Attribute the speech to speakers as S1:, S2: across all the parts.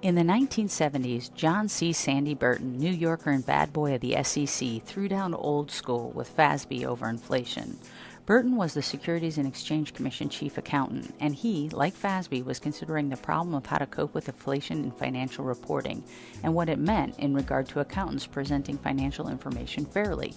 S1: In the 1970s, John C. Sandy Burton, New Yorker and bad boy of the SEC, threw down old school with FASB over inflation. Burton was the Securities and Exchange Commission chief accountant, and he, like FASB, was considering the problem of how to cope with inflation in financial reporting and what it meant in regard to accountants presenting financial information fairly.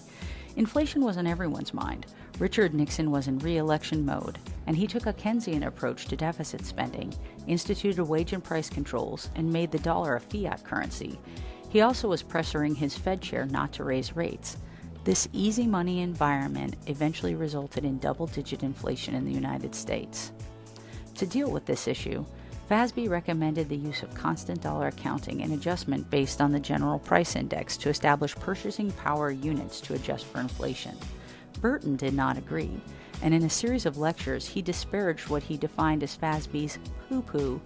S1: Inflation was on everyone's mind. Richard Nixon was in re-election mode, and he took a Keynesian approach to deficit spending, instituted wage and price controls, and made the dollar a fiat currency. He also was pressuring his Fed chair not to raise rates. This easy money environment eventually resulted in double-digit inflation in the United States. To deal with this issue, FASB recommended the use of constant dollar accounting and adjustment based on the general price index to establish purchasing power units to adjust for inflation. Burton did not agree, and in a series of lectures he disparaged what he defined as FASB's poo-poo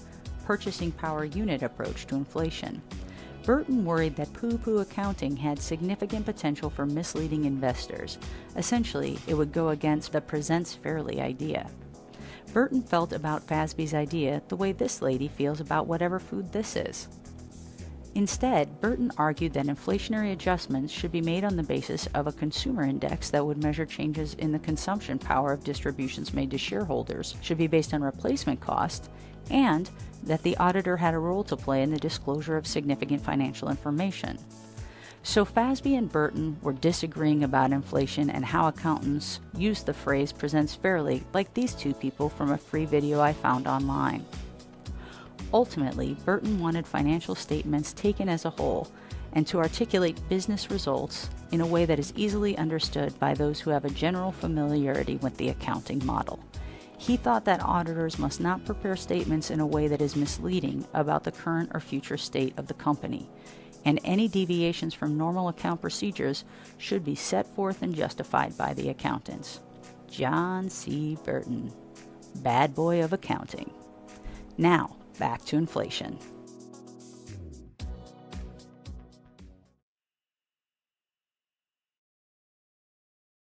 S1: purchasing power unit approach to inflation. Burton worried that poo-poo accounting had significant potential for misleading investors. Essentially, it would go against the presents fairly idea. Burton felt about FASB's idea the way this lady feels about whatever food this is. Instead, Burton argued that inflationary adjustments should be made on the basis of a consumer index that would measure changes in the consumption power of distributions made to shareholders, should be based on replacement cost, and that the auditor had a role to play in the disclosure of significant financial information. So FASB and Burton were disagreeing about inflation and how accountants use the phrase presents fairly, like these two people from a free video I found online. Ultimately, Burton wanted financial statements taken as a whole and to articulate business results in a way that is easily understood by those who have a general familiarity with the accounting model. He thought that auditors must not prepare statements in a way that is misleading about the current or future state of the company, and any deviations from normal account procedures should be set forth and justified by the accountants. John C. Burton, bad boy of accounting. Now, back to inflation.